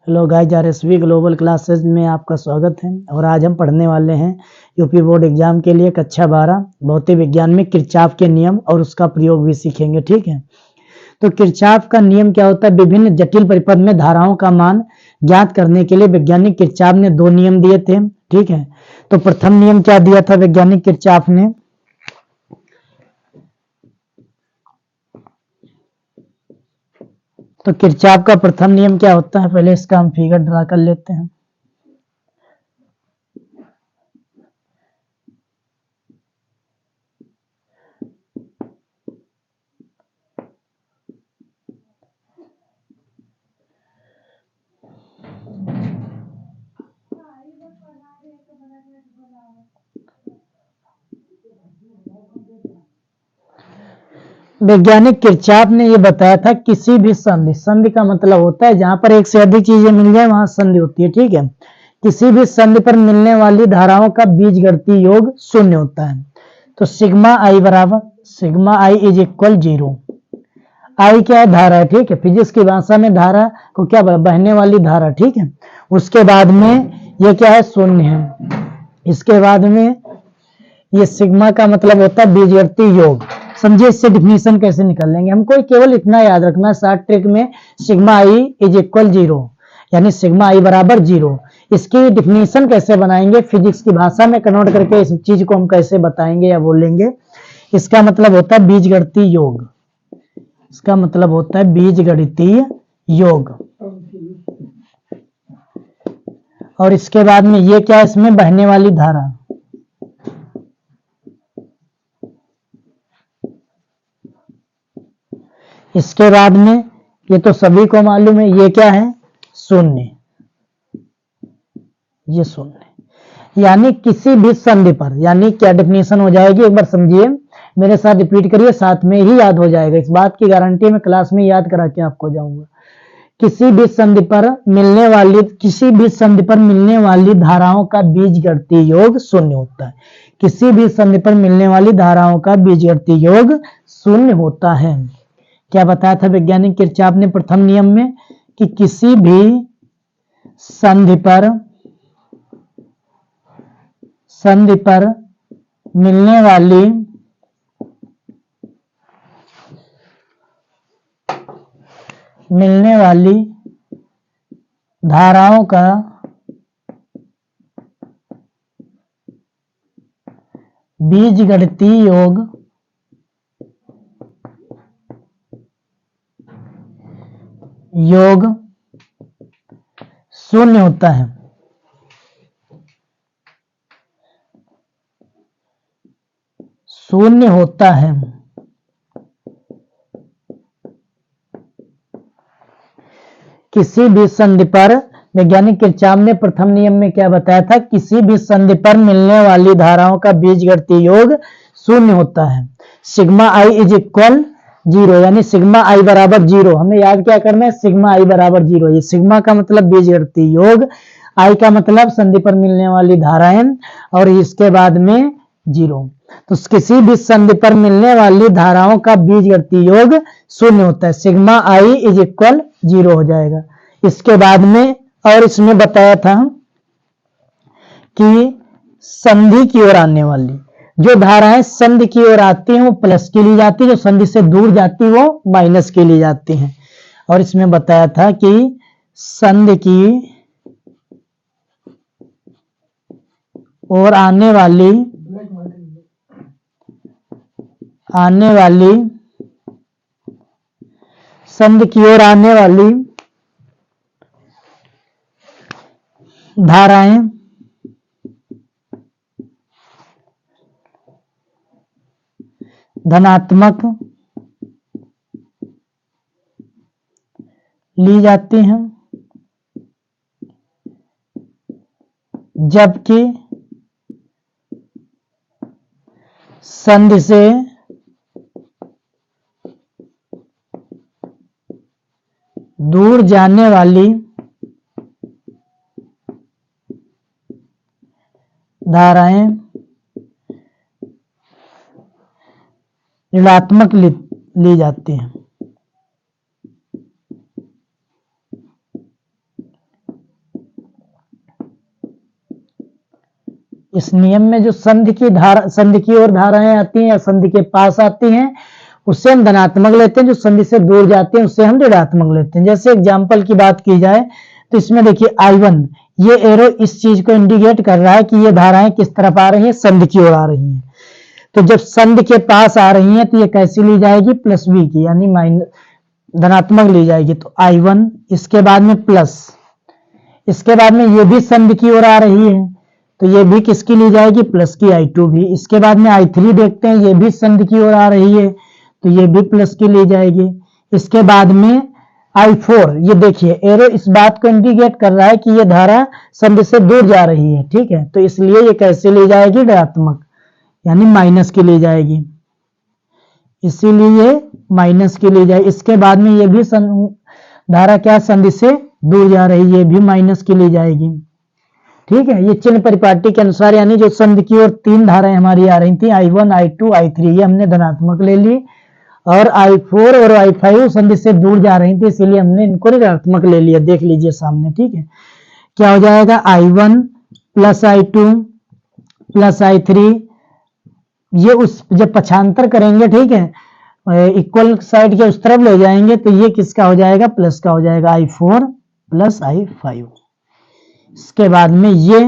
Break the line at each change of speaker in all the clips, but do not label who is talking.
Hello guys, RSV global classes में आपका स्वागत है। और आज हम पढ़ने वाले हैं यूपी बोर्ड एग्जाम के लिए कक्षा 12 भौतिक विज्ञान में किरचॉफ के नियम और उसका प्रयोग भी सीखेंगे। ठीक है, तो किरचॉफ का नियम क्या होता है? विभिन्न जटिल परिपथ में धाराओं का मान ज्ञात करने के लिए वैज्ञानिक किरचॉफ ने दो नियम दिए थे। ठीक है, तो प्रथम नियम क्या दिया था वैज्ञानिक किरचॉफ ने? तो किरचॉफ का प्रथम नियम क्या होता है? पहले इसका हम फिगर ड्रा कर लेते हैं। वैज्ञानिक किरचॉफ ने यह बताया था किसी भी संधि, संधि का मतलब होता है जहां पर एक से अधिक चीजें मिल जाए वहां संधि होती है। ठीक है, किसी भी संधि पर मिलने वाली धाराओं का बीजगणितीय योग शून्य होता है। तो सिग्मा आई बराबर सिग्मा आई इज इक्वल 0। आई क्या है? धारा है। ठीक है, फिजिक्स की भाषा में धारा को क्या बहने वाली धारा। ठीक है, उसके बाद में ये क्या है? शून्य है। इसके बाद में ये सिग्मा का मतलब होता है बीजगणितीय योग। समझिए इससे डिफिनीशन कैसे निकाल लेंगे हमको केवल इतना याद रखना है शॉर्ट ट्रिक में, सिग्मा आई इज इक्वल 0 यानी सिग्मा आई बराबर 0। इसकी डिफिनीशन कैसे बनाएंगे फिजिक्स की भाषा में कन्वर्ट करके, इस चीज को हम कैसे बताएंगे या बोलेंगे? इसका मतलब होता है बीजगणितीय योग। इसका मतलब होता है बीजगणितीय योग। और इसके बाद में ये क्या है? इसमें बहने वाली धारा। इसके बाद में ये तो सभी को मालूम है, ये क्या है? शून्य। ये शून्य यानी किसी भी संधि पर, यानी क्या डिफिनेशन हो जाएगी एक बार समझिए, मेरे साथ रिपीट करिए, साथ में ही याद हो जाएगा। इस बात की गारंटी मैं क्लास में याद करा के आपको जाऊंगा। किसी भी संधि पर मिलने वाली धाराओं का बीजगणितीय योग शून्य होता है। किसी भी संधि पर मिलने वाली धाराओं का बीजगणितीय योग शून्य होता है। क्या बताया था वैज्ञानिक किरचॉफ ने प्रथम नियम में? कि किसी भी संधि पर मिलने वाली धाराओं का बीजगणितीय योग शून्य होता है। शून्य होता है। किसी भी संधि पर, वैज्ञानिक किरचॉफ ने प्रथम नियम में क्या बताया था? किसी भी संधि पर मिलने वाली धाराओं का बीजगणितीय योग शून्य होता है। सिग्मा आई इज इक्वल 0 यानी सिग्मा आई बराबर 0। हमें याद क्या करना है? सिग्मा आई बराबर 0। ये सिग्मा का मतलब बीजगणितीय योग, आई का मतलब संधि पर मिलने वाली धाराएं, और इसके बाद में 0। तो किसी भी संधि पर मिलने वाली धाराओं का बीजगणितीय योग शून्य होता है। सिग्मा आई इज इक्वल 0 हो जाएगा। इसके बाद में और इसमें बताया था कि संधि की ओर आने वाली जो धाराएं संधि की ओर आती हैं वो प्लस की ली जाती है, जो संधि से दूर जाती है वो माइनस की ली जाती हैं। और इसमें बताया था कि संधि की ओर आने वाली संधि की ओर आने वाली धाराएं धनात्मक ली जाती हैं, जबकि संधि से दूर जाने वाली धाराएं ऋणात्मक ली जाती हैं। इस नियम में जो संधि की ओर धाराएं आती हैं या संधि के पास आती हैं उससे हम धनात्मक लेते हैं, जो संधि से दूर जाते हैं उससे हम ऋणात्मक लेते हैं। जैसे एग्जाम्पल की बात की जाए तो इसमें देखिए I1, ये एरो इस चीज को इंडिकेट कर रहा है कि ये धाराएं किस तरफ आ रही हैं, संधि की ओर आ रही हैं। तो जब संधि के पास आ रही हैं तो ये कैसी ली जाएगी, प्लस बी की, यानी धनात्मक ली जाएगी। तो I1, इसके बाद में प्लस, इसके बाद में ये भी संधि की ओर आ रही है तो ये भी किसकी ली जाएगी, प्लस की, I2 भी। इसके बाद में I3 देखते हैं, ये भी संधि की ओर आ रही है तो ये भी प्लस की ली जाएगी। इसके बाद में I4, ये देखिए एरो इस बात को इंडिकेट कर रहा है कि ये धारा संधि से दूर जा रही है, ठीक है, तो इसलिए ये कैसे ली जाएगी, ऋणात्मक, यानी माइनस की ली जाएगी, इसीलिए माइनस की ली जाएगी। इसके बाद में ये भी धारा क्या संधि से दूर जा रही है, ये भी माइनस की ली जाएगी, ठीक है। ये चिन्ह परिपाटी के अनुसार, यानी जो संधि की ओर 3 धाराएं हमारी आ रही थी, I1, I2, I3, ये हमने धनात्मक ले ली, और I4 और I5 संधि से दूर जा रही थी इसीलिए हमने इनको ऋणात्मक ले लिया। देख लीजिए सामने, ठीक है। क्या हो जाएगा, I1 plus I2 plus I3, ये उस जब पक्षांतर करेंगे, ठीक है, इक्वल साइड के उस तरफ ले जाएंगे तो ये किसका हो जाएगा, प्लस का हो जाएगा, I4 प्लस I5। इसके बाद में ये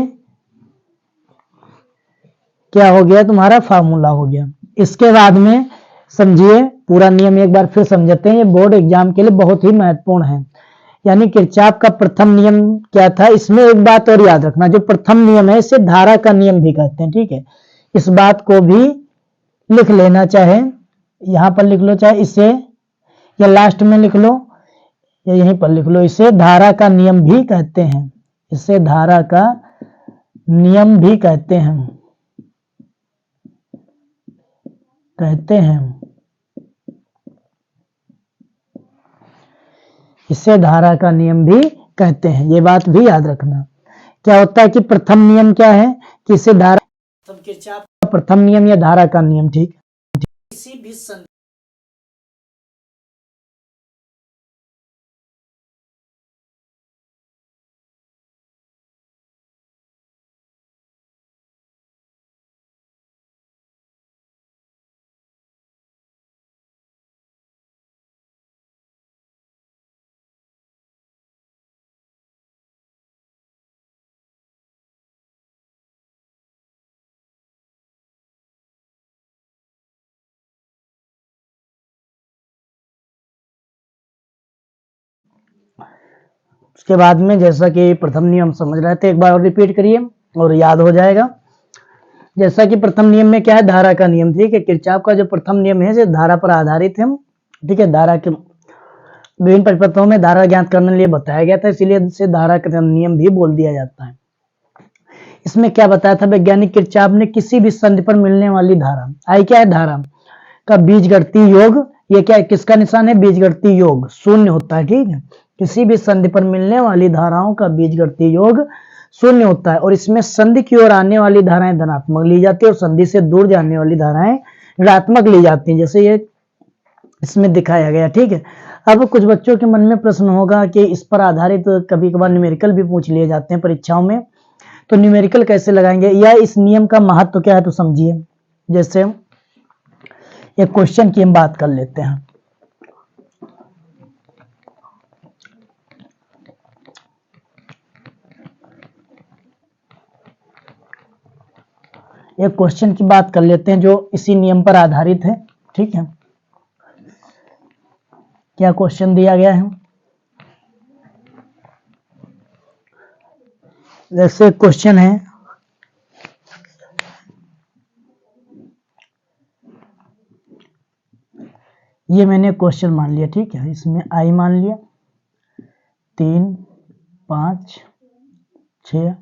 क्या हो गया, तुम्हारा फार्मूला हो गया। इसके बाद में समझिए पूरा नियम एक बार फिर समझते हैं, ये बोर्ड एग्जाम के लिए बहुत ही महत्वपूर्ण है। यानी किरचॉफ का प्रथम नियम क्या था, इसमें एक बात और याद रखना, जो प्रथम नियम है इसे धारा का नियम भी कहते हैं, ठीक है। इस बात को भी लिख लेना, चाहे यहां पर लिख लो, चाहे इसे या लास्ट में लिख लो या यहीं पर लिख लो, इसे धारा का नियम भी कहते हैं, इसे धारा का नियम भी कहते हैं, इसे धारा का नियम भी कहते हैं। ये बात भी याद रखना। क्या होता है कि प्रथम नियम क्या है कि इसे धारा, किरचॉफ का प्रथम नियम या धारा का नियम, ठीक, किसी भी उसके बाद में जैसा कि प्रथम नियम समझ रहे थे, एक बार और रिपीट करिए और याद हो जाएगा। जैसा कि प्रथम नियम में क्या है, धारा का नियम, ठीक है। किरचॉफ का जो प्रथम नियम है जो धारा पर आधारित है, ठीक है। धारा के विभिन्न परिपथों में धारा ज्ञात करने के लिए बताया गया था, इसीलिए इसे धारा का नियम भी बोल दिया जाता है। इसमें क्या बताया था वैज्ञानिक किरचॉफ ने, किसी भी संधि पर मिलने वाली धारा, आई क्या है, धारा का बीजगणितीय योग, ये क्या है, किसका निशान है, बीजगणितीय योग, शून्य होता है, ठीक है। किसी भी संधि पर मिलने वाली धाराओं का बीजगणितीय योग शून्य होता है, और इसमें संधि की ओर आने वाली धाराएं धनात्मक ली जाती है और संधि से दूर जाने वाली धाराएं ऋणात्मक ली जाती हैं, जैसे ये इसमें दिखाया गया, ठीक है। अब कुछ बच्चों के मन में प्रश्न होगा कि इस पर आधारित कभी कभार न्यूमेरिकल भी पूछ लिए जाते हैं परीक्षाओं में, तो न्यूमेरिकल कैसे लगाएंगे या इस नियम का महत्व क्या है, तो समझिए। जैसे एक क्वेश्चन की हम बात कर लेते हैं। एक क्वेश्चन की बात कर लेते हैं जो इसी नियम पर आधारित है, ठीक है। क्या क्वेश्चन दिया गया है, जैसे क्वेश्चन है, ये मैंने क्वेश्चन मान लिया, ठीक है। इसमें आई मान लिया 3, 5, 6,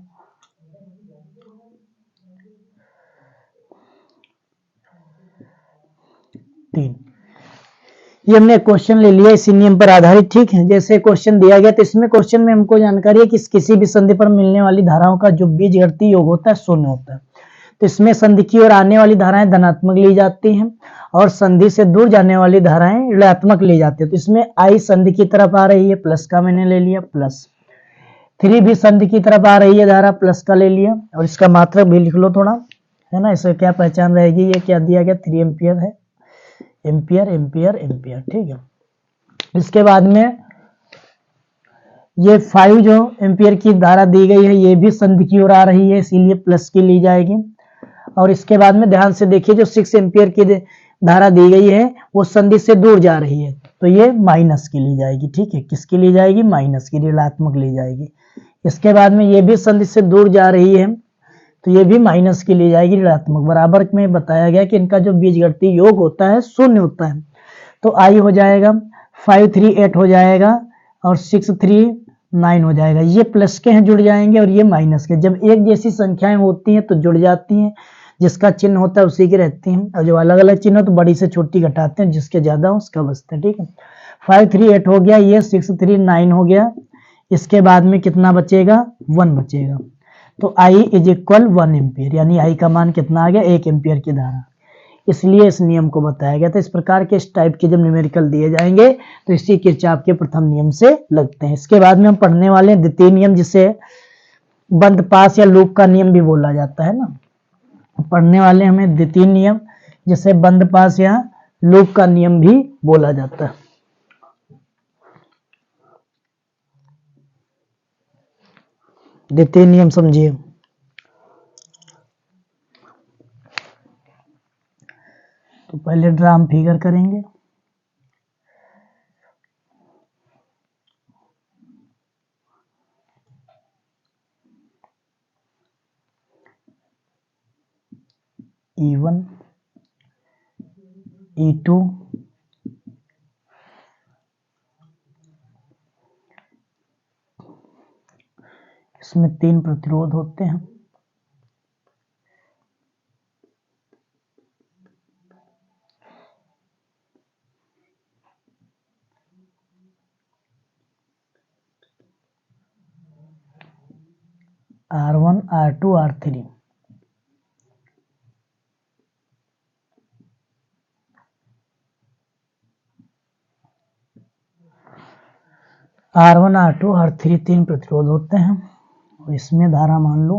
3, ये हमने क्वेश्चन ले लिया इसी नियम पर आधारित, ठीक है। जैसे क्वेश्चन दिया गया तो इसमें क्वेश्चन में हमको जानकारी है कि किसी भी संधि पर मिलने वाली धाराओं का जो बीजगणितीय योग होता है शून्य होता है। तो इसमें संधि की ओर आने वाली धाराएं धनात्मक ली जाती हैं और संधि से दूर जाने वाली धाराएं ऋणात्मक ली जाती है। तो इसमें आई संधि की तरफ आ रही है, प्लस का मैंने ले लिया प्लस, 3 भी संधि की तरफ आ रही है धारा, प्लस का ले लिया, और इसका मात्रक भी लिख लो थोड़ा, है ना। इससे क्या पहचान रहेगी, ये क्या दिया गया, 3 एम्पियर है, एम्पियर एम्पियर एम्पियर, ठीक है। इसके बाद में ये 5 जो एम्पियर की धारा दी गई है, ये भी संधि की ओर आ रही है, इसीलिए प्लस की ली जाएगी। और इसके बाद में ध्यान से देखिए, जो 6 एम्पियर की धारा दी गई है वो संधि से दूर जा रही है, तो ये माइनस की ली जाएगी, ठीक है। किसकी ली जाएगी, माइनस की, ऋणात्मक ली जाएगी। इसके बाद में ये भी संधि से दूर जा रही है, तो ये भी माइनस की ली जाएगी, ऋणात्मक। बराबर में बताया गया कि इनका जो बीजगणितीय योग होता है शून्य होता है, तो आई हो जाएगा 5 3 8 हो जाएगा, और 6 3 9 हो जाएगा। ये प्लस के हैं, जुड़ जाएंगे, और ये माइनस के। जब एक जैसी संख्याएं होती हैं तो जुड़ जाती हैं, जिसका चिन्ह होता है उसी की रहती हैं, और जो अलग अलग चिन्ह हो तो बड़ी से छोटी घटाते हैं, जिसके ज्यादा हो उसका बचता है, ठीक है। 5 3 8 हो गया, ये 6 3 9 हो गया। इसके बाद में कितना बचेगा, 1 बचेगा। तो I इज इक्वल 1 एम्पियर, यानी I का मान कितना आ गया, 1 एम्पियर की धारा। इसलिए इस नियम को बताया गया था। इस प्रकार के इस टाइप के जब न्यूमेरिकल दिए जाएंगे तो इसी किरचॉफ के प्रथम नियम से लगते हैं। इसके बाद में हम पढ़ने वाले हैं द्वितीय नियम, जिसे बंद पास या लूप का नियम भी बोला जाता है ना। पढ़ने वाले हमें द्वितीय नियम, जिसे बंद पास या लूप का नियम भी बोला जाता है। द्वितीय नियम समझिए। तो पहले ड्राम फिगर करेंगे। E1 E2 इसमें 3 प्रतिरोध होते हैं। R1 R2 R3। R1 R2 R3 3 प्रतिरोध होते हैं, और इसमें धारा मान लो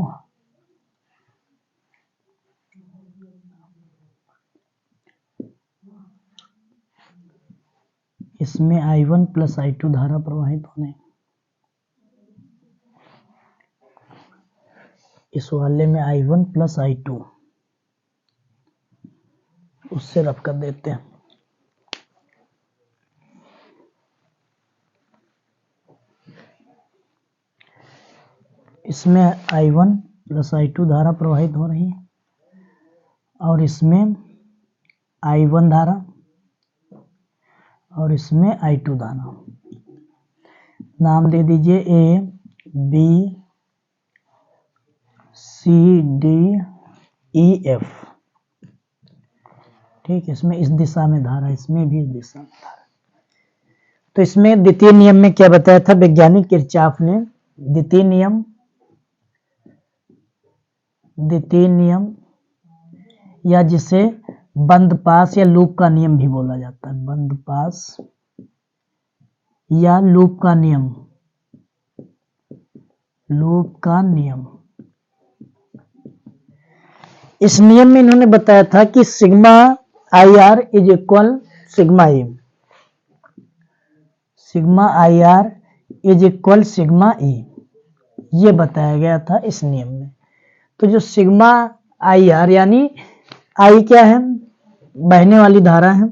इसमें I1 प्लस I2 धारा प्रवाहित होने, इस वाले में I1 प्लस I2, उससे रफ कर देते हैं। इसमें I1 प्लस I2 धारा प्रवाहित हो रही है, और इसमें I1 धारा, और इसमें I2 धारा। नाम दे दीजिए A B C D E F, ठीक है। इसमें इस दिशा में धारा, इसमें भी इस दिशा में धारा। तो इसमें द्वितीय नियम में क्या बताया था वैज्ञानिक किरचॉफ ने, द्वितीय नियम या जिसे बंद पास या लूप का नियम भी बोला जाता है, बंद पास या लूप का नियम, लूप का नियम। इस नियम में इन्होंने बताया था कि sigma I R is equal sigma E, sigma I R is equal sigma ई, ये बताया गया था इस नियम में। तो जो सिग्मा आई आर, यानी आई क्या है, बहने वाली धारा है,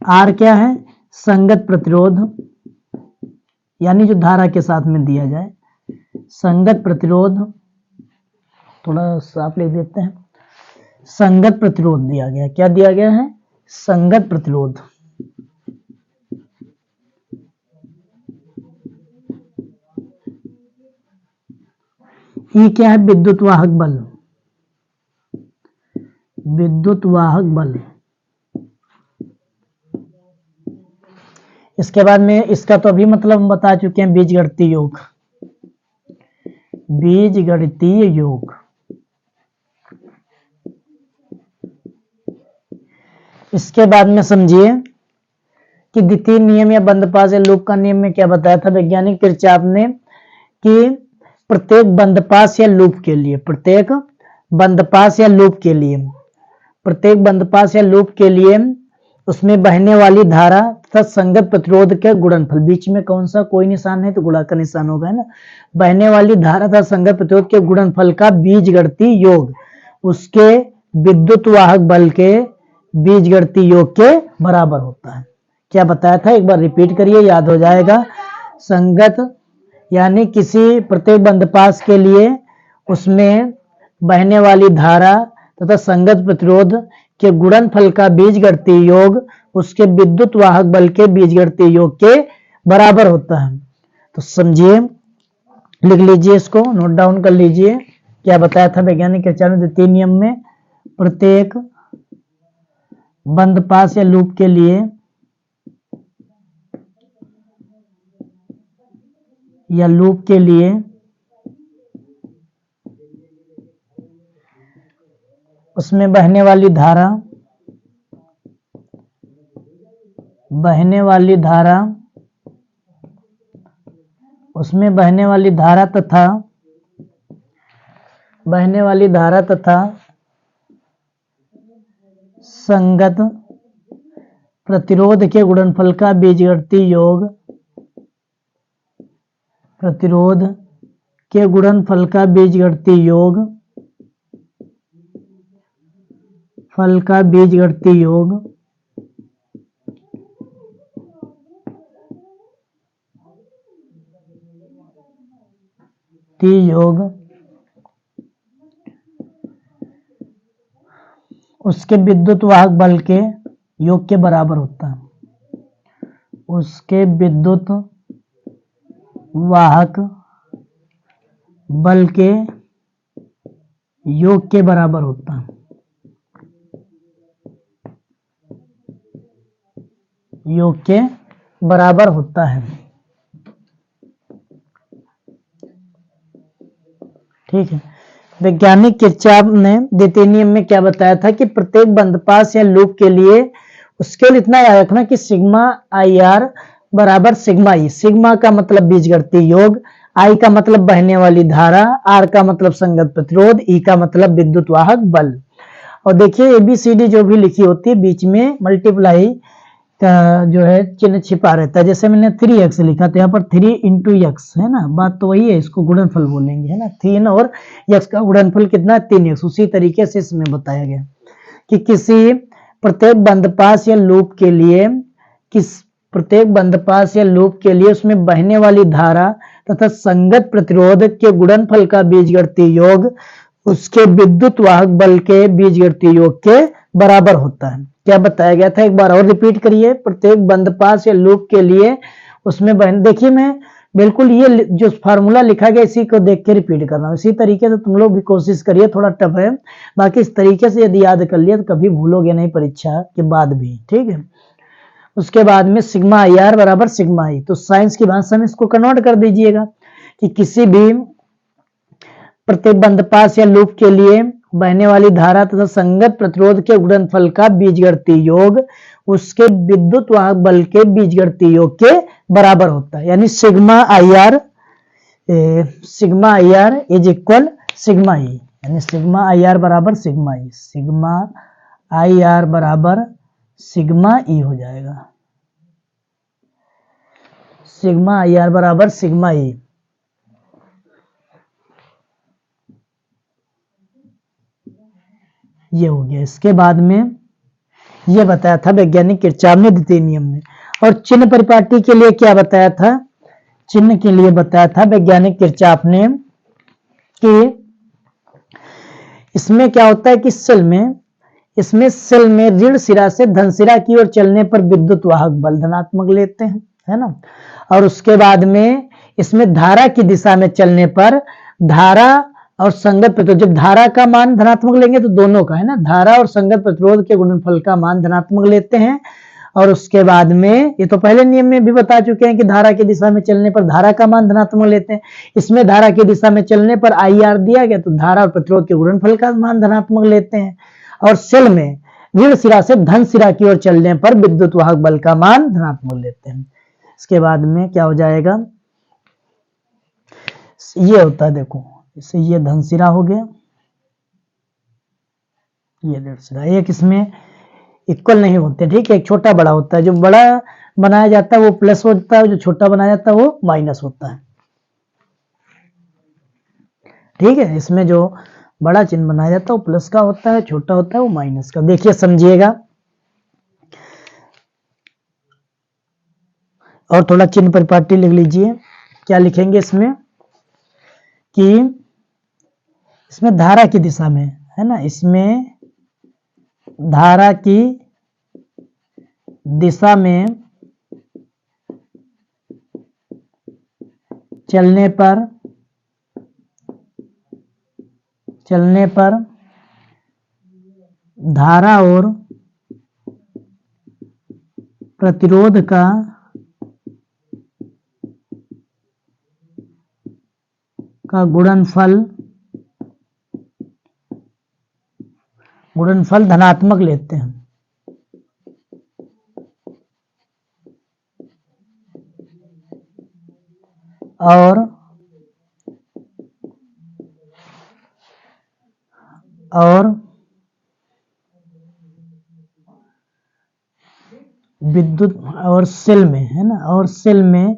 आर क्या है, संगत प्रतिरोध, यानी जो धारा के साथ में दिया जाए, संगत प्रतिरोध, थोड़ा साफ लिख देते हैं, संगत प्रतिरोध दिया गया। क्या दिया गया है, संगत प्रतिरोध। ये क्या है, विद्युत वाहक बल, विद्युत वाहक बल। इसके बाद में इसका तो अभी मतलब हम बता चुके हैं, बीजगणितीय योग, बीजगणितीय योग। इसके बाद में समझिए कि द्वितीय नियम या बंदपास या लूप का नियम में क्या बताया था वैज्ञानिक किरचॉफ ने कि प्रत्येक बंदपास या लूप के लिए प्रत्येक बंदपास या लूप के लिए उसमें बहने वाली धारा तथा संगत प्रतिरोध के गुणनफल, बीच में कौन सा कोई निशान है तो गुणा का निशान होगा, है ना। बहने वाली धारा तथा संगत प्रतिरोध के गुणनफल का बीजगणितीय योग उसके विद्युत वाहक बल के बीजगणितीय योग के बराबर होता है। क्या बताया था, एक बार रिपीट करिए, याद हो जाएगा। संगत यानी किसी प्रत्येक बंदपास के लिए उसमें बहने वाली धारा तथा संगत प्रतिरोध के गुणनफल का बीजगणितीय योग उसके विद्युत वाहक बल के बीजगणितीय योग के बराबर होता है। तो समझिए, लिख लीजिए, इसको नोट डाउन कर लीजिए। क्या बताया था वैज्ञानिक किरचॉफ ने द्वितीय नियम में, प्रत्येक बंदपास या लूप के लिए उसमें बहने वाली धारा तथा संगत प्रतिरोध के गुणनफल का बीजगणितीय योग उसके विद्युत वाहक बल के योग के बराबर होता है। उसके विद्युत वाहक बल के योग के बराबर होता है। ठीक है। वैज्ञानिक किरचॉफ ने द्वितीय नियम में क्या बताया था कि प्रत्येक बंदपास या लूप के लिए उसके लिए इतना याद रखना कि सिग्मा आई आर बराबर सिग्मा ई। सिग्मा का मतलब बीजगणितीय योग, आई का मतलब बहने वाली धारा, आर का मतलब संगत प्रतिरोध, ई का मतलब विद्युत वाहक बल। और देखिए ABCD जो भी लिखी होती है बीच में मल्टीप्लाई का जो है चिन्ह छिपा रहता है। जैसे मैंने 3x लिखा तो यहाँ पर 3 × x है ना, बात तो वही है, इसको गुणनफल बोलेंगे, है ना। 3 और x का गुणनफल कितना है, 3x। उसी तरीके से इसमें बताया गया कि किसी प्रत्येक बंदपास या लूप के लिए उसमें बहने वाली धारा तथा संगत प्रतिरोध के गुणनफल का बीजगणितीय योग उसके विद्युत वाहक बल के बीजगणितीय योग के बराबर होता है। क्या बताया गया था, एक बार और रिपीट करिए। प्रत्येक बंदपास या लूप के लिए उसमें देखिए, मैं बिल्कुल ये जो फार्मूला लिखा गया इसी को देख के रिपीट कर रहा हूँ। इसी तरीके से तुम लोग भी कोशिश करिए, थोड़ा टफ है, बाकी इस तरीके से यदि याद कर लिया तो कभी भूलोगे नहीं परीक्षा के बाद भी, ठीक है। उसके बाद में सिग्मा आई आर बराबर सिग्मा ई, तो साइंस की भाषा में इसको कन्वर्ट कर दीजिएगा कि किसी भी प्रत्येक बंदपास या लूप के लिए बहने वाली धारा तथा संगत प्रतिरोध के गुणनफल का बीजगणितीय योग उसके विद्युत वाहक बल के बीजगणितीय योग के बराबर होता है। यानी sigma I R is equal sigma ई, यानी सिग्मा आई आर बराबर sigma E, sigma I R बराबर सिग्मा ई हो जाएगा। सिग्मा आई आर बराबर सिग्मा ई। ये हो गया। इसके बाद में ये बताया था वैज्ञानिक किरचॉफ ने द्वितीय नियम में। और चिन्ह परिपाटी के लिए क्या बताया था, चिन्ह के लिए बताया था वैज्ञानिक किरचॉफ ने कि इसमें क्या होता है कि सेल में ऋण सिरा से धन सिरा की ओर चलने पर विद्युत वाहक बल धनात्मक लेते हैं, है ना। और उसके बाद में इसमें धारा की दिशा में चलने पर धारा और संगत प्रतिरोध, जब धारा का मान धनात्मक लेंगे तो दोनों का, है ना, धारा और संगत प्रतिरोध के गुणनफल का मान धनात्मक लेते हैं। और उसके बाद में ये तो पहले नियम में भी बता चुके हैं कि धारा की दिशा में चलने पर धारा का मान धनात्मक लेते हैं। इसमें धारा की दिशा में चलने पर आई आर दिया गया तो धारा और प्रतिरोध के गुणनफल का मान धनात्मक लेते हैं। और सेल में ऋण सिरा से धन सिरा की ओर चलने पर विद्युत वाहक बल का मान धनात्मक लेते हैं। इसके बाद में क्या हो जाएगा, ये होता है, देखो इससे ये धन सिरा हो गया, ये ऋण सिरा, एक इसमें इक्वल नहीं होते, ठीक है, एक छोटा बड़ा होता है, जो बड़ा बनाया जाता है वो प्लस होता है, जो छोटा बनाया जाता है वो माइनस होता है, ठीक है। इसमें जो बड़ा चिन्ह बनाया जाता है वो प्लस का होता है, छोटा होता है वो माइनस का। देखिए समझिएगा, और थोड़ा चिन्ह परिपाटी लिख लीजिए। क्या लिखेंगे इसमें कि इसमें धारा की दिशा में है ना, इसमें धारा की दिशा में चलने पर धारा और प्रतिरोध का गुणनफल धनात्मक लेते हैं। और विद्युत और सेल में है ना, और सेल में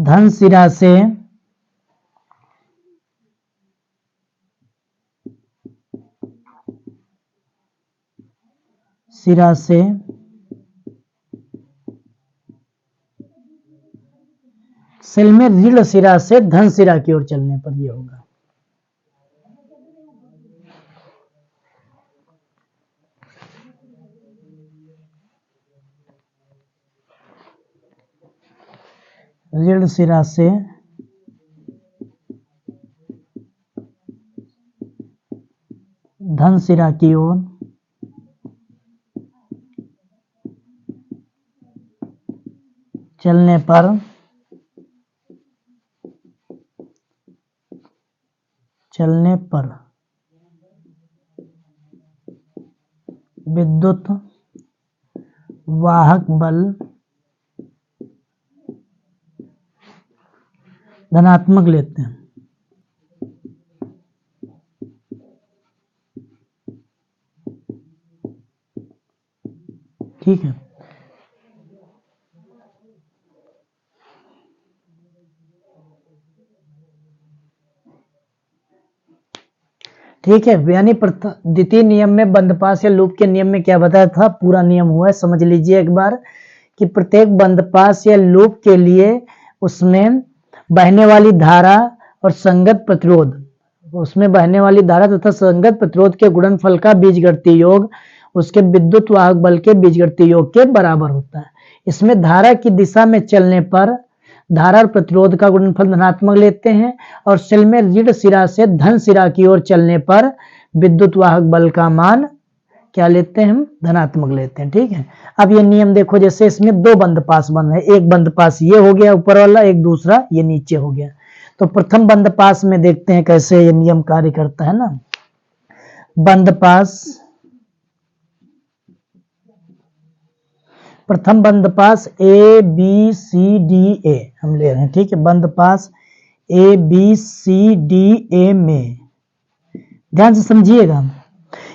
धन सिरा से सेल में ऋण सिरा से धन सिरा की ओर चलने पर यह होगा। ऋण सिरा से धन सिरा की ओर चलने पर विद्युत वाहक बल धनात्मक लेते हैं, ठीक है। ठीक है, यानी द्वितीय नियम में बंदपास या लूप के नियम में क्या बताया था, पूरा नियम हुआ है, समझ लीजिए एक बार कि प्रत्येक बंदपास या लूप के लिए उसमें बहने वाली धारा और संगत प्रतिरोध, उसमें बहने वाली धारा तथा संगत प्रतिरोध के गुणनफल का बीजगणितीय योग उसके विद्युत वाहक बल के बीजगणितीय योग के बराबर होता है। इसमें धारा की दिशा में चलने पर धारा और प्रतिरोध का गुणनफल धनात्मक लेते हैं, और सेल में ऋण सिरा से धन सिरा की ओर चलने पर विद्युत वाहक बल का मान क्या लेते हैं, हम धनात्मक लेते हैं, ठीक है। अब ये नियम देखो, जैसे इसमें दो बंदपास बन रहे, एक बंदपास ये हो गया ऊपर वाला, एक दूसरा ये नीचे हो गया। तो प्रथम बंदपास में देखते हैं कैसे ये नियम कार्य करता है ना। बंदपास, प्रथम बंदपास A B C D A हम ले रहे हैं, ठीक है। बंदपास A B C D A में ध्यान से समझिएगा,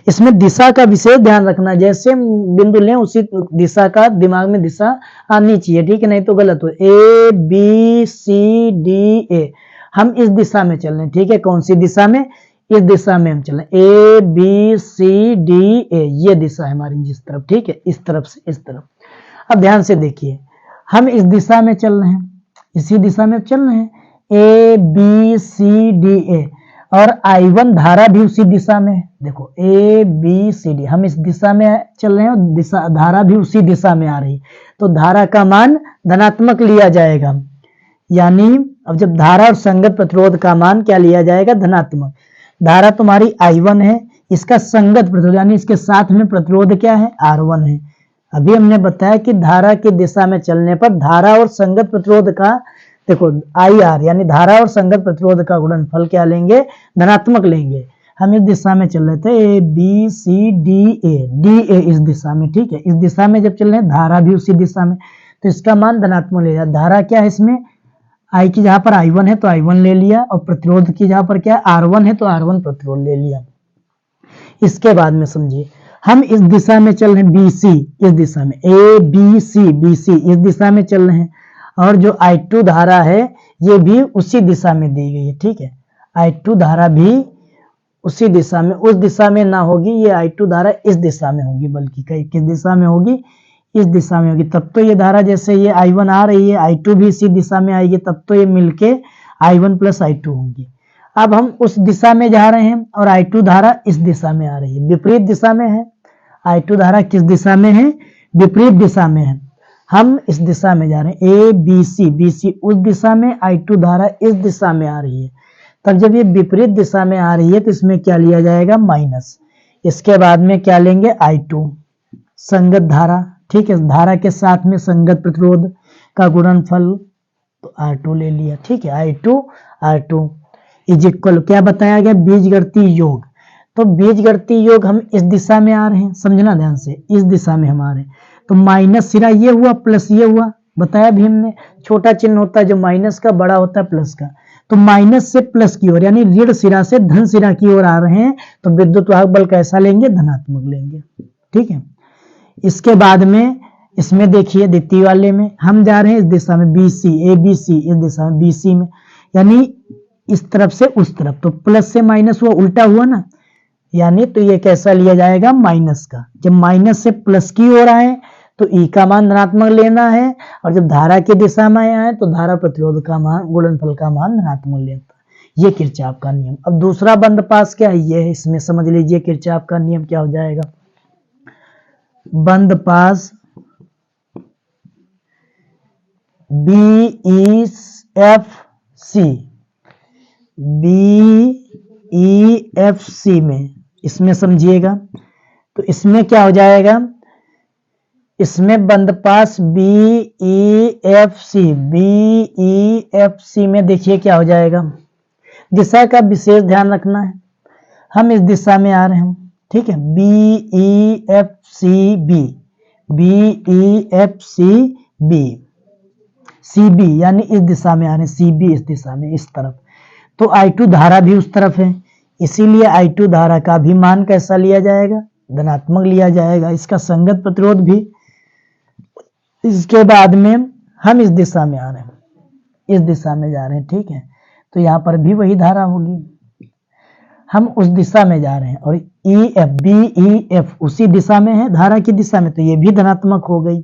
इसमें दिशा का विशेष ध्यान रखना, जैसे बिंदु लें उसी दिशा का दिमाग में दिशा आनी चाहिए, ठीक है, नहीं तो गलत हो। A B C D A, हम इस दिशा में चल रहे हैं, ठीक है। कौन सी दिशा में, इस दिशा में हम चल रहे हैं, A B C D A, ये दिशा है हमारी जिस तरफ, ठीक है, इस तरफ से इस तरफ। अब ध्यान से देखिए, हम इस दिशा में चल रहे हैं, इसी दिशा में चल रहे हैं, A B C D A, और I1 धारा भी उसी दिशा में है। देखो ए बी सी डी, हम इस दिशा में चल रहे हैं, दिशा धारा भी उसी दिशा में आ रही, तो धारा का मान धनात्मक लिया जाएगा। यानी अब जब धारा और संगत प्रतिरोध का मान क्या लिया जाएगा, धनात्मक। धारा तुम्हारी I1 है, इसका संगत प्रतिरोध यानी इसके साथ में प्रतिरोध क्या है, R1 है। अभी हमने बताया कि धारा की दिशा में चलने पर धारा और संगत प्रतिरोध का, देखो IR यानी धारा और संगत प्रतिरोध का गुणनफल क्या लेंगे, धनात्मक लेंगे। हम इस दिशा में चल रहे थे, A B C D A इस दिशा में, ठीक है। इस दिशा में जब चल रहे हैं, धारा भी उसी दिशा में, तो इसका मान धनात्मक ले लिया। धारा क्या है इसमें, आई की जहां पर I1 है तो I1 ले लिया, और प्रतिरोध की जहां पर क्या है R1 है तो R1 प्रतिरोध ले लिया। इसके बाद में समझिए, हम इस दिशा में चल रहे हैं, BC इस दिशा में, BC इस दिशा में चल रहे हैं, और जो I2 धारा है ये भी उसी दिशा में दी गई है, ठीक है। I2 धारा भी उसी दिशा में, उस दिशा में ना होगी, ये I2 धारा इस दिशा में होगी, बल्कि कई किस दिशा में होगी, इस दिशा में होगी। तब तो ये धारा जैसे ये I1 आ रही है, I2 भी इसी दिशा में आएगी, तब तो ये मिलके I1 प्लस I2 होंगी। अब हम उस दिशा में जा रहे हैं और I2 धारा इस दिशा में आ रही है, विपरीत दिशा में है। I2 धारा किस दिशा में है, विपरीत दिशा में है। हम इस दिशा में जा रहे हैं, ए बी सी उस दिशा में, I2 धारा इस दिशा में आ रही है। तब जब ये विपरीत दिशा में आ रही है तो इसमें क्या लिया जाएगा, माइनस। इसके बाद में क्या लेंगे, I2 संगत धारा, ठीक है। धारा के साथ में संगत प्रतिरोध का गुणनफल, तो R2 ले लिया, ठीक है। R2 इज इक्वल, क्या बताया गया, बीजगणितीय योग। तो बीजगणितीय योग हम इस दिशा में आ रहे हैं, समझना ध्यान से, इस दिशा में हम आ रहे हैं, तो माइनस सिरा ये हुआ प्लस ये हुआ, बताया भी हमने, छोटा चिन्ह होता है जो माइनस का, बड़ा होता है प्लस का। तो माइनस से प्लस की ओर, यानी ऋण सिरा से धन सिरा की ओर आ रहे हैं, तो विद्युत वाहक बल कैसा लेंगे, धनात्मक लेंगे, ठीक है। इसके बाद में इसमें देखिए, द्वितीय वाले में हम जा रहे हैं इस दिशा में, BC ABC इस दिशा में, BC में, यानी इस तरफ से उस तरफ, तो प्लस से माइनस हुआ, उल्टा हुआ ना, यानी तो ये कैसा लिया जाएगा, माइनस का। जब माइनस से प्लस की ओर आए तो ई का मान धनात्मक लेना है, और जब धारा की दिशा में आए तो धारा प्रतिरोध का मान, गुणनफल का मान धनात्मक लेना है। ये किरचॉफ का नियम। अब दूसरा बंद पास क्या है, ये है, इसमें समझ लीजिए किरचॉफ का नियम क्या हो जाएगा। बंद पास BEFC में, इसमें समझिएगा, तो इसमें क्या हो जाएगा, इसमें बंद पास BEFC में देखिए क्या हो जाएगा। दिशा का विशेष ध्यान रखना है, हम इस दिशा में आ रहे हैं, ठीक है। BEFCB CB यानी इस दिशा में आ रहे हैं, CB इस दिशा में, इस तरफ, तो I2 धारा भी उस तरफ है, इसीलिए I2 धारा का भी मान कैसा लिया जाएगा, धनात्मक लिया जाएगा। इसका संगत प्रतिरोध भी। इसके बाद में हम इस दिशा में आ रहे हैं, इस दिशा में जा रहे हैं, ठीक है। तो यहाँ पर भी वही धारा होगी, हम उस दिशा में जा रहे हैं, और BEF उसी दिशा में है, धारा की दिशा में, तो ये भी धनात्मक हो गई।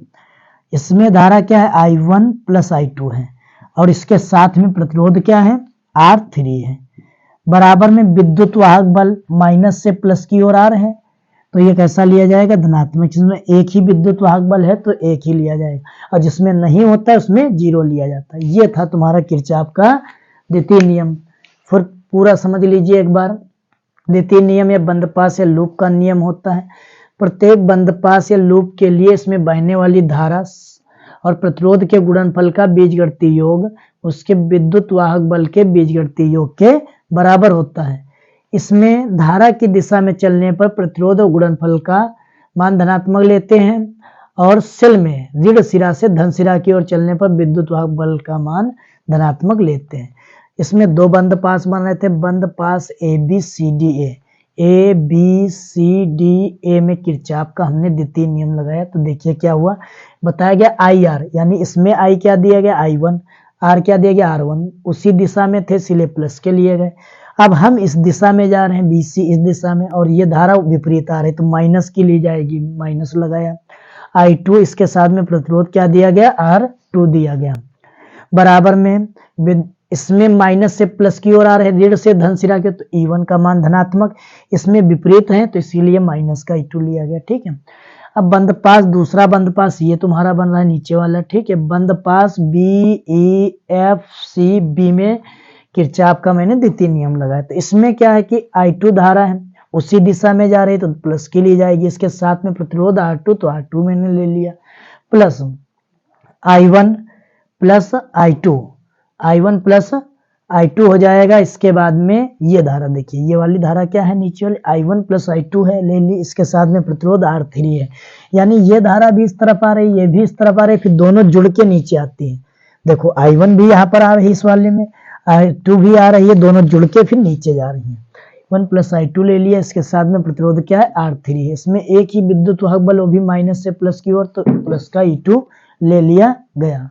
इसमें धारा क्या है, I1 प्लस I2 है, और इसके साथ में प्रतिरोध क्या है, R3 है। बराबर में विद्युत वाहक बल माइनस से प्लस की ओर आ रहे हैं, तो ये कैसा लिया जाएगा, धनात्मक। जिसमें एक ही विद्युत वाहक बल है तो एक ही लिया जाएगा, और जिसमें नहीं होता है उसमें 0 लिया जाता है। ये था तुम्हारा किरचॉफ का द्वितीय नियम। फिर पूरा समझ लीजिए एक बार। द्वितीय नियम या बंद पास या लूप का नियम होता है। प्रत्येक बंद पास या लूप के लिए इसमें बहने वाली धारा और प्रतिरोध के गुणनफल का बीजगणितीय योग उसके विद्युत वाहक बल के बीजगणितीय योग के बराबर होता है। इसमें धारा की दिशा में चलने पर प्रतिरोध और गुणनफल का मान धनात्मक लेते हैं, और शेल में ऋण सिरा से धन सिरा की ओर चलने पर विद्युत वाहक बल का मान धनात्मक लेते हैं। इसमें दो बंद पास बन रहे थे, बंद पास ABCDA। ABCDA में किरचॉफ का हमने द्वितीय नियम लगाया, तो देखिए क्या हुआ, बताया गया IR, यानी इसमें I क्या दिया गया, I1, R क्या दिया गया, R1, उसी दिशा में थे इसलिए प्लस के लिए गए। अब हम इस दिशा में जा रहे हैं, BC इस दिशा में, और ये धारा विपरीत आ रही तो माइनस की ली जाएगी, माइनस लगाया। I2 इसके साथ में प्रतिरोध क्या दिया गया, R2 दिया गया। बराबर में इसमें माइनस से प्लस की ओर आ रहे, ऋण से धन सिरा के, तो E1 का मान धनात्मक, इसमें विपरीत है तो इसीलिए माइनस का E2 लिया गया, ठीक है। अब बंद पास, दूसरा बंद पास ये तुम्हारा बन रहा है नीचे वाला, ठीक है। बंद पास BEFCB में किरचॉफ का मैंने द्वितीय नियम लगाया, तो इसमें क्या है कि I2 धारा है उसी दिशा में जा रही है तो प्लस की ली जाएगी, इसके साथ में प्रतिरोध R2, तो R2 मैंने ले लिया, plus I1 plus I2 plus I2 हो जाएगा। इसके बाद में ये धारा देखिए, ये वाली धारा क्या है, नीचे वाली I1 प्लस I2 है, ले ली। इसके साथ में प्रतिरोध R3 है, यानी ये धारा भी इस तरफ आ रही है, ये भी इस तरफ आ रही है, फिर दोनों जुड़ के नीचे आती है। देखो I1 भी यहाँ पर आ रही है, इस वाले में I2 भी आ रही है, दोनों जुड़ के फिर नीचे जा रही है। 1 प्लस I2 ले लिया, इसके साथ में प्रतिरोध क्या है, R3 है। इसमें एक ही विद्युत वाहक बल, वो भी माइनस से प्लस की ओर, तो प्लस का E2 ले लिया गया।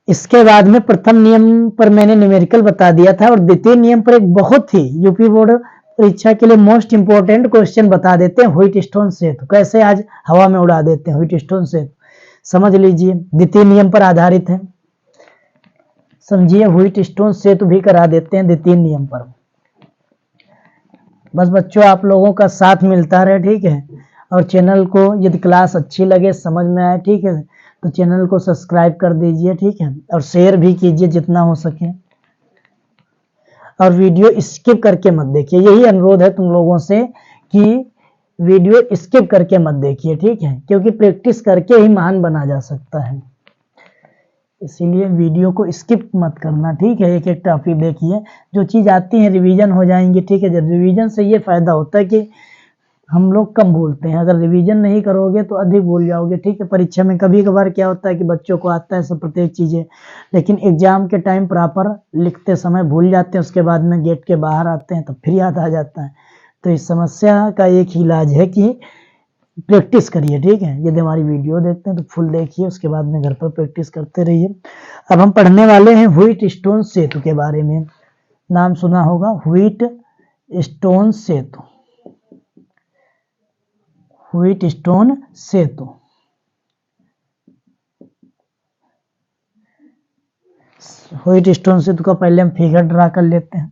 इसके बाद में प्रथम नियम पर मैंने न्यूमेरिकल बता दिया था, और द्वितीय नियम पर एक बहुत ही यूपी बोर्ड परीक्षा के लिए मोस्ट इंपोर्टेंट क्वेश्चन बता देते हैं, व्हीटस्टोन सेतु। कैसे आज हवा में उड़ा देते हैं व्हीटस्टोन सेतु, समझ लीजिए। द्वितीय नियम पर आधारित है, समझिए। व्हीटस्टोन सेतु भी करा देते हैं द्वितीय नियम पर। बस बच्चों, आप लोगों का साथ मिलता रहे, ठीक है। और चैनल को यदि क्लास अच्छी लगे, समझ में आए, ठीक है, तो चैनल को सब्सक्राइब कर दीजिए, ठीक है, और शेयर भी कीजिए जितना हो सके। और वीडियो स्किप करके मत देखिए, यही अनुरोध है तुम लोगों से कि वीडियो स्किप करके मत देखिए, ठीक है, क्योंकि प्रैक्टिस करके ही महान बना जा सकता है। इसीलिए वीडियो को स्किप मत करना, ठीक है। एक एक टॉपिक देखिए, जो चीज़ आती है रिवीजन हो जाएंगी, ठीक है। जब रिवीजन से ये फायदा होता है कि हम लोग कम भूलते हैं, अगर रिवीजन नहीं करोगे तो अधिक भूल जाओगे, ठीक है। परीक्षा में कभी कभार क्या होता है कि बच्चों को आता है सब प्रत्येक चीज़ें, लेकिन एग्जाम के टाइम प्रॉपर लिखते समय भूल जाते हैं, उसके बाद में गेट के बाहर आते हैं तो फिर याद आ जाता है। तो इस समस्या का एक ही इलाज है कि प्रैक्टिस करिए, ठीक है। यदि हमारी वीडियो देखते हैं तो फुल देखिए, उसके बाद में घर पर प्रैक्टिस करते रहिए। अब हम पढ़ने वाले हैं व्हीटस्टोन सेतु के बारे में। नाम सुना होगा, व्हीटस्टोन सेतु, व्हीटस्टोन सेतु। व्हीटस्टोन सेतु का पहले हम फिगर ड्रा कर लेते हैं।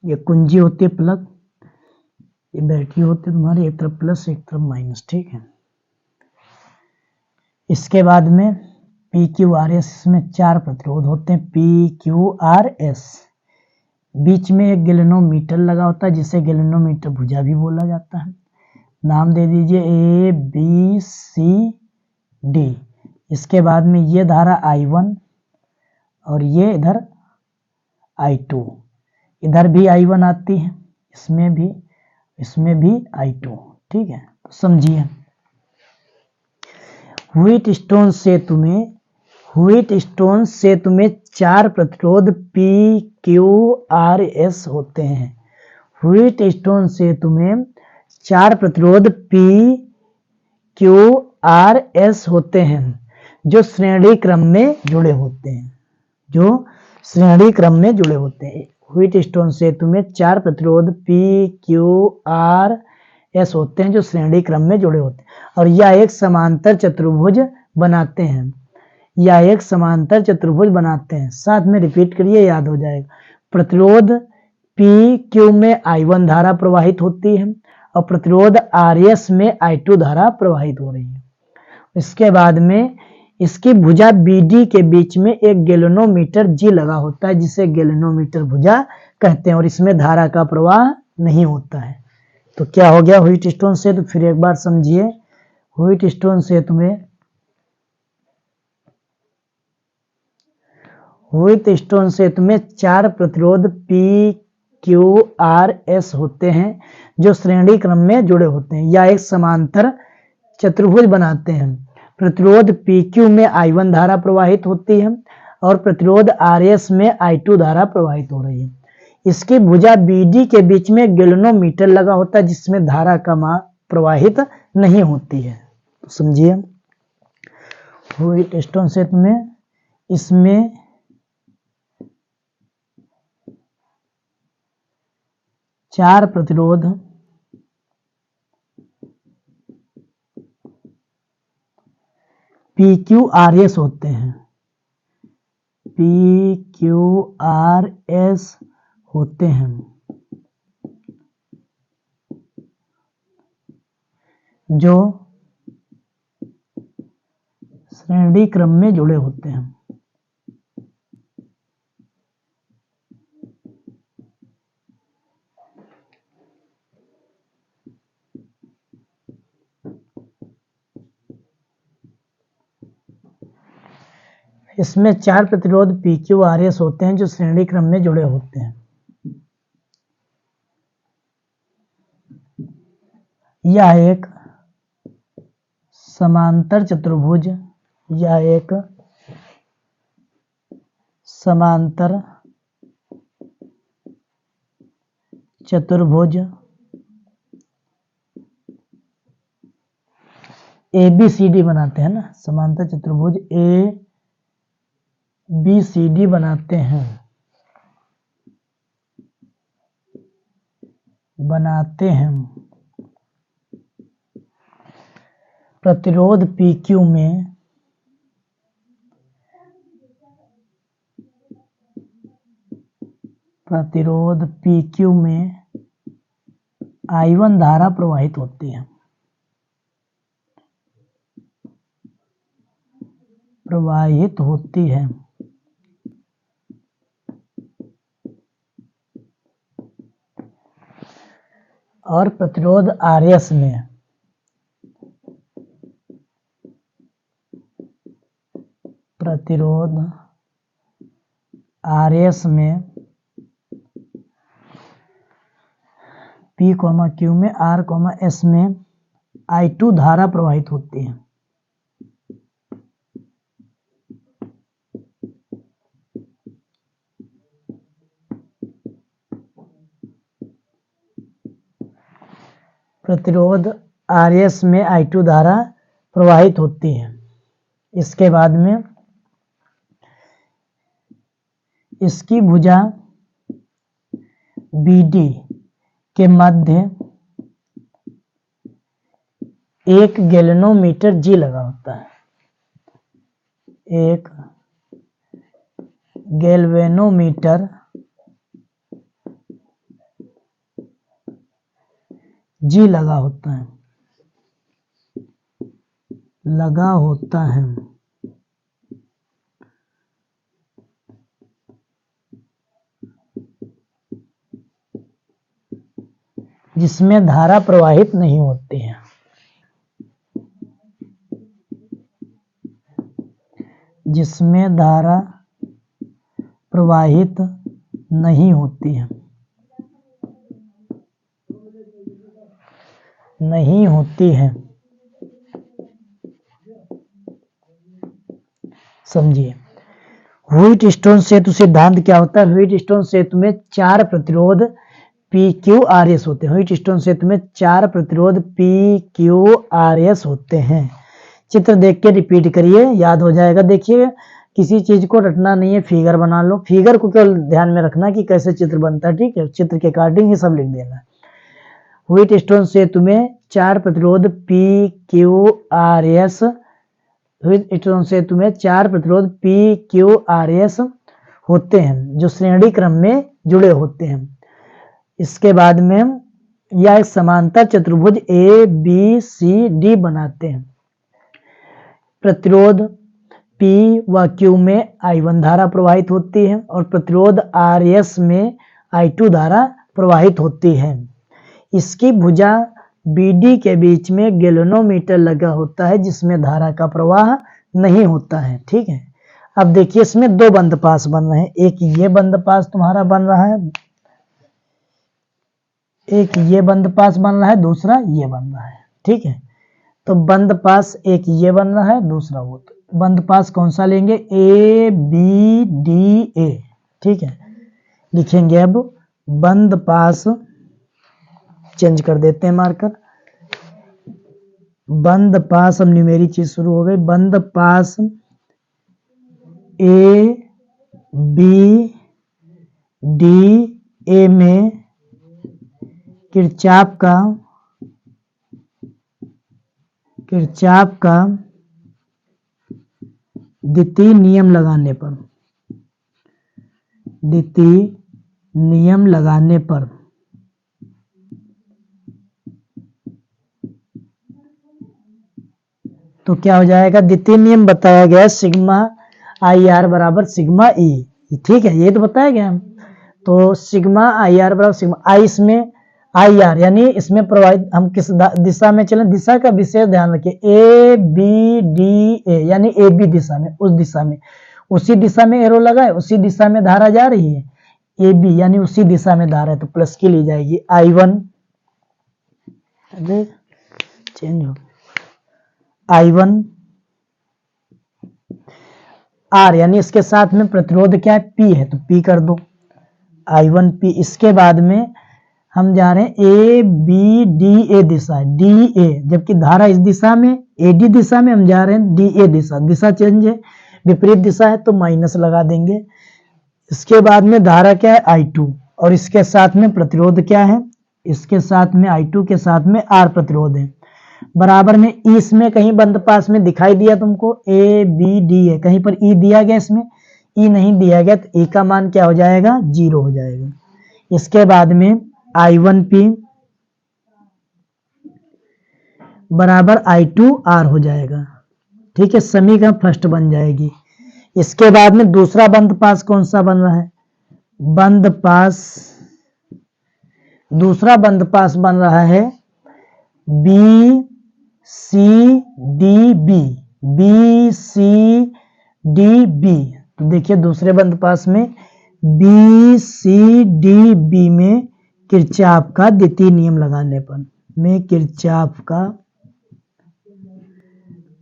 ये कुंजी होती है प्लग, ये बैटरी होती है तुम्हारी, एक तरफ प्लस एक तरफ माइनस, ठीक है। इसके बाद में पी क्यू आर एस, इसमें 4 प्रतिरोध होते हैं, पी क्यू आर एस। बीच में एक गैल्वेनोमीटर लगा होता है, जिसे गैल्वेनोमीटर भुजा भी बोला जाता है। नाम दे दीजिए ए बी सी डी। इसके बाद में ये धारा I1 और ये इधर I2, इधर भी I1 आती है, इसमें भी I2, ठीक है। तो समझिए, व्हीटस्टोन सेतु में 4 प्रतिरोध P Q R S होते हैं। व्हीटस्टोन सेतु में 4 प्रतिरोध P Q R S होते हैं, जो श्रेणी क्रम में जुड़े होते हैं, व्हीटस्टोन सेतु में 4 प्रतिरोध P Q R S होते हैं, जो श्रेणी क्रम में जुड़े होते हैं, और यह एक समांतर चतुर्भुज बनाते हैं। साथ में रिपीट करिए, याद हो जाएगा। प्रतिरोध P Q में I1 धारा प्रवाहित होती है, और प्रतिरोध RS में I2 धारा प्रवाहित हो रही है। इसके बाद में इसकी भुजा BD के बीच में एक गैल्वेनोमीटर G लगा होता है, जिसे गैल्वेनोमीटर भुजा कहते हैं, और इसमें धारा का प्रवाह नहीं होता है। तो क्या हो गया व्हीटस्टोन सेतु, फिर एक बार समझिए। व्हीटस्टोन सेतु में 4 प्रतिरोध P Q R S होते हैं, जो श्रेणी क्रम में जुड़े होते हैं, या एक समांतर चतुर्भुज बनाते हैं। प्रतिरोध PQ में I1 धारा प्रवाहित होती है, और प्रतिरोध RS में I2 धारा प्रवाहित हो रही है। इसकी भुजा BD के बीच में गैल्वेनोमीटर लगा होता है, जिसमें धारा का प्रवाहित नहीं होती है। तो समझिए, व्हीटस्टोन सेतु में इसमें चार प्रतिरोध PQRS होते हैं, PQRS होते हैं, जो श्रेणी क्रम में जुड़े होते हैं। इसमें चार प्रतिरोध PQRS होते हैं जो श्रेणी क्रम में जुड़े होते हैं। यह एक समांतर चतुर्भुज, यह एक समांतर चतुर्भुज ABCD बनाते हैं ना, समांतर चतुर्भुज ABCD बनाते हैं, प्रतिरोध PQ में I1 धारा प्रवाहित होती है, और प्रतिरोध RS में P, Q में R, S में I2 धारा प्रवाहित होती है। प्रतिरोध RS में I2 धारा प्रवाहित होती है। इसके बाद में इसकी भुजा BD के मध्य 1 गैल्वेनोमीटर G लगा होता है, 1 गैल्वेनोमीटर G लगा होता है, जिसमें धारा प्रवाहित नहीं होती है। जिसमें धारा प्रवाहित नहीं होती है, समझिए। व्हीटस्टोन सेतु सिद्धांत क्या होता है? व्हीटस्टोन सेतु में चार प्रतिरोध PQRS होते हैं। व्हीटस्टोन सेतु में चार प्रतिरोध PQRS होते हैं। चित्र देख के रिपीट करिए, याद हो जाएगा। देखिए, किसी चीज को रटना नहीं है, फिगर बना लो। फिगर को केवल ध्यान में रखना कि कैसे चित्र बनता है, ठीक है। चित्र के अकॉर्डिंग ही सब लिख देना। व्हीटस्टोन सेतु में चार प्रतिरोध PQRS, व्हीटस्टोन सेतु में चार प्रतिरोध PQRS होते हैं जो श्रेणी क्रम में जुड़े होते हैं। इसके बाद में यह एक समांतर चतुर्भुज ABCD बनाते हैं। प्रतिरोध P व Q में I1 धारा प्रवाहित होती है और प्रतिरोध RS में I2 धारा प्रवाहित होती है। इसकी भुजा BD के बीच में गैल्वेनोमीटर लगा होता है जिसमें धारा का प्रवाह नहीं होता है, ठीक है। अब देखिए, इसमें दो बंद पास बन रहे हैं। एक ये बंद पास तुम्हारा बन रहा है, एक ये बंद पास बन रहा है, दूसरा ये बन रहा है, ठीक है। तो बंद पास एक ये बन रहा है, दूसरा वो। तो बंद पास कौन सा लेंगे? ABDA, ठीक है। लिखेंगे अब बंद पास, चेंज कर देते हैं मार्कर। बंद पास, अब न्यूमेरी चीज शुरू हो गई, बंद पास ए बी डी ए में किरचॉफ का द्वितीय नियम लगाने पर तो क्या हो जाएगा, द्वितीय नियम बताया गया सिग्मा आई आर बराबर सिग्मा ई, ठीक है, ये तो बताया गया। तो सिग्मा आई आर बराबर सिग्मा आई, इसमें आई आर यानी इसमें प्रवाहित, हम किस दिशा में चलें, दिशा का विशेष ध्यान रखिए, ए बी डी ए यानी ए बी दिशा में, उस दिशा में, उसी दिशा में एरो लगा है, उसी दिशा में धारा जा रही है, ए बी यानी उसी दिशा में धारा है, तो प्लस की ली जाएगी I1, चेंज हो I1 R यानी इसके साथ में प्रतिरोध क्या है, P है, तो P कर दो I1 P। इसके बाद में हम जा रहे हैं ए बी डी ए दिशा है, डी ए, जबकि धारा इस दिशा में, ए डी दिशा में, हम जा रहे हैं D A Disha, Disha change है, विपरीत दिशा है, तो माइनस लगा देंगे। इसके बाद में धारा क्या है I2, और इसके साथ में प्रतिरोध क्या है, इसके साथ में I2 के साथ में R प्रतिरोध है, बराबर में ई, इसमें कहीं बंद पास में दिखाई दिया तुमको ए बी डी है, कहीं पर ई दिया गया, इसमें ई नहीं दिया गया, तो ई का मान क्या हो जाएगा, 0 हो जाएगा। इसके बाद में I1P बराबर I2R हो जाएगा, ठीक है, समीकरण फर्स्ट बन जाएगी। इसके बाद में दूसरा बंद पास कौन सा बन रहा है, बंद पास, दूसरा बंद पास बन रहा है B C D B, B C D B. तो देखिए दूसरे बंद पास में बी सी डी बी में किरचॉफ का द्वितीय नियम लगाने पर, में किरचॉफ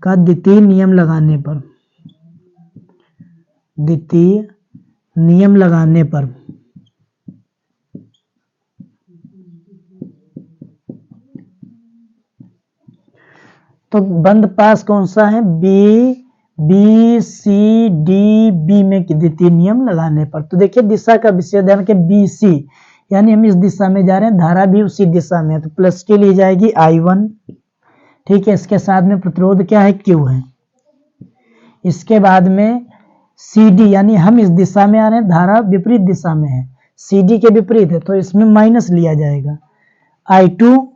का द्वितीय नियम लगाने पर, द्वितीय नियम लगाने पर तो बंद पास कौन सा है, बी सी डी बी में द्वितीय नियम लगाने पर। तो देखिए दिशा का विशेष ध्यान के बी सी यानी हम इस दिशा में जा रहे हैं, धारा भी उसी दिशा में है, तो प्लस की ली जाएगी I1, ठीक है। इसके साथ में प्रतिरोध क्या है, Q है। इसके बाद में CD यानी हम इस दिशा में आ रहे हैं, धारा विपरीत दिशा में है, CD के विपरीत है, तो इसमें माइनस लिया जाएगा। I2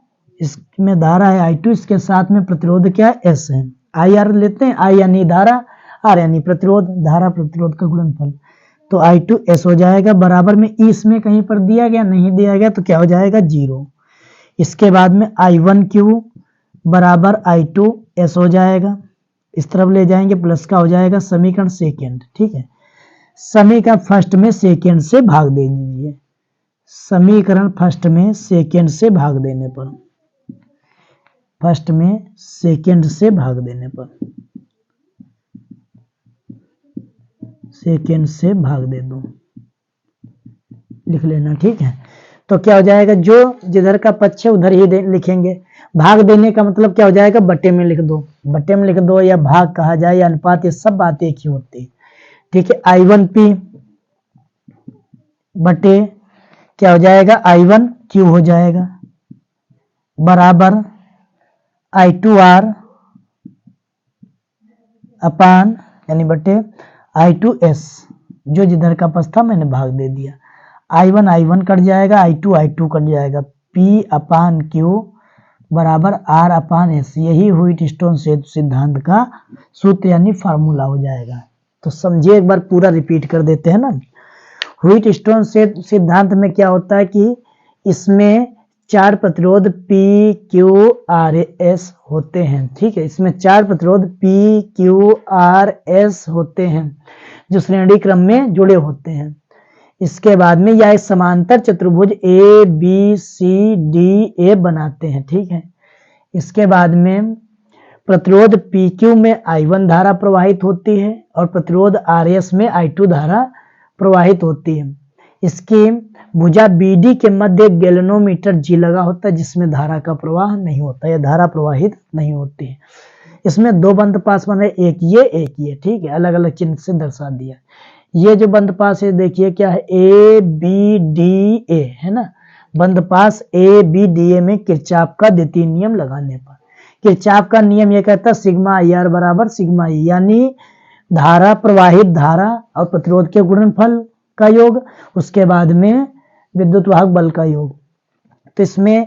इसमें धारा है I2, इसके साथ में प्रतिरोध क्या है, S है। IR लेते हैं, I यानी धारा, R यानी प्रतिरोध, धारा प्रतिरोध का गुणनफल, तो I2S हो जाएगा, बराबर में E इसमें कहीं पर दिया गया, नहीं दिया गया, तो क्या हो जाएगा, 0। इसके बाद में I1Q बराबर I2S हो जाएगा, इस तरफ ले जाएंगे, प्लस का हो जाएगा समीकरण सेकेंड, ठीक है। समीकरण फर्स्ट में सेकेंड से भाग दे दीजिए, समीकरण फर्स्ट में सेकेंड से भाग देने पर, फर्स्ट में सेकेंड से भाग देने पर, सेकेंड से भाग दे दो, लिख लेना, ठीक है। तो क्या हो जाएगा, जो जिधर का पक्ष है उधर ही लिखेंगे। भाग देने का मतलब क्या हो जाएगा, बटे में लिख दो, बटे में लिख दो, या भाग कहा जाए या अनुपात, ये सब बातें एक ही होती है, ठीक है। I1P बटे क्या हो जाएगा, I1Q हो जाएगा, बराबर I2R अपान यानी बटे I2S, जो जिधर का पक्ष था मैंने भाग दे दिया। I1 कट जाएगा, I2 कट जाएगा, P अपान Q बराबर R अपान S, यही व्हीटस्टोन सेतु सिद्धांत का सूत्र यानी फार्मूला हो जाएगा। तो समझिए, एक बार पूरा रिपीट कर देते हैं ना। व्हीटस्टोन सेतु सिद्धांत में क्या होता है कि इसमें 4 प्रतिरोध P Q R S होते हैं, ठीक है। इसमें 4 प्रतिरोध P Q R S होते हैं जो श्रेणी क्रम में जुड़े होते हैं। इसके बाद में यह समांतर चतुर्भुज A B C D A बनाते हैं, ठीक है। इसके बाद में प्रतिरोध PQ में I1 धारा प्रवाहित होती है और प्रतिरोध RS में I2 धारा प्रवाहित होती है। इसकी भुजा BD के मध्य एक गैल्वेनोमीटर G लगा होता है जिसमें धारा का प्रवाह नहीं होता या धारा प्रवाहित नहीं होती है। इसमें दो बंद पास बन रहे, एक ये, ठीक है, अलग अलग चिन्ह से दर्शा दिया। ये जो बंद पास है देखिए क्या है, ABDA है ना, बंद पास ABDA में किरचॉफ का द्वितीय नियम लगाने पर, किरचॉफ का नियम ये कहता है सिग्मा IR बराबर सिग्मा E, यानी धारा प्रवाहित धारा और प्रतिरोध के गुणनफल का योग, उसके बाद में विद्युत वाहक बल का योग। तो इसमें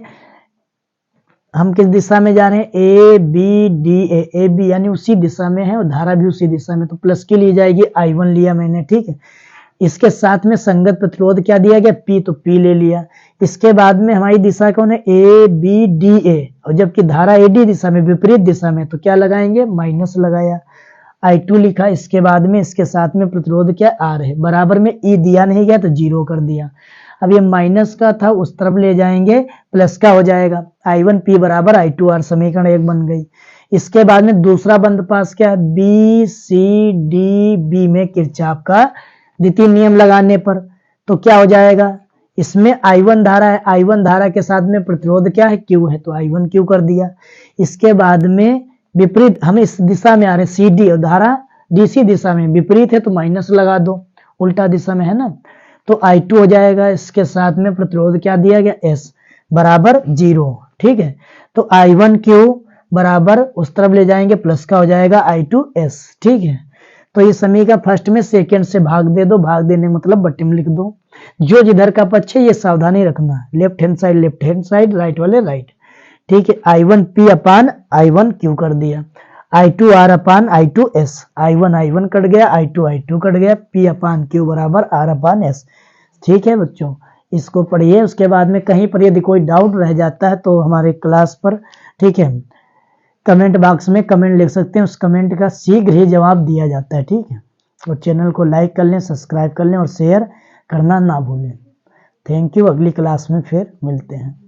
हम किस दिशा में जा रहे हैं, ABDA, AB यानी उसी दिशा में है और धारा भी उसी दिशा में, तो प्लस की ली जाएगी, I1 लिया मैंने, ठीक है। इसके साथ में संगत प्रतिरोध क्या दिया गया, P, तो P ले लिया। इसके बाद में हमारी दिशा कौन है, ABDA, और जबकि धारा AD दिशा में, विपरीत दिशा में, तो क्या लगाएंगे, माइनस लगाया, I2 लिखा। इसके बाद में इसके साथ में प्रतिरोध क्या R है, बराबर में E दिया नहीं गया तो 0 कर दिया। अब ये माइनस का था उस तरफ ले जाएंगे, प्लस का हो जाएगा, I1 P बराबर I2 R, समीकरण 1 बन गई। इसके बाद में दूसरा बंद पास क्या है, BCDB में किरचॉफ का द्वितीय नियम लगाने पर तो क्या हो जाएगा, इसमें I1 धारा है, I1 धारा के साथ में प्रतिरोध क्या है, Q है, तो I1 Q कर दिया। इसके बाद में विपरीत, हम इस दिशा में आ रहे हैं CD और धारा DC दिशा में, विपरीत है तो माइनस लगा दो, उल्टा दिशा में है ना, तो I2 हो जाएगा। इसके साथ में प्रतिरोध क्या दिया गया, S बराबर 0, ठीक है। तो I1 Q बराबर उस तरफ ले जाएंगे, प्लस का हो जाएगा I2 S, ठीक है। तो ये समीकरण फर्स्ट में सेकंड से भाग दे दो, भाग देने मतलब बट्टे में लिख दो, जो जिधर का पक्ष है ये सावधानी रखना, लेफ्ट हैंड साइड, राइट वाले राइट, ठीक है। I1 P अपान I1 Q कर दिया, I2 R अपान I2 S, I1 कट गया, I2 कट गया, P अपान Q बराबर R अपान S, ठीक है बच्चों। इसको पढ़िए, उसके बाद में कहीं पर यदि कोई डाउट रह जाता है तो हमारे क्लास पर, ठीक है, कमेंट बॉक्स में कमेंट लिख सकते हैं, उस कमेंट का शीघ्र ही जवाब दिया जाता है, ठीक है। और चैनल को लाइक कर लें, सब्सक्राइब कर लें और शेयर करना ना भूलें। थैंक यू, अगली क्लास में फिर मिलते हैं।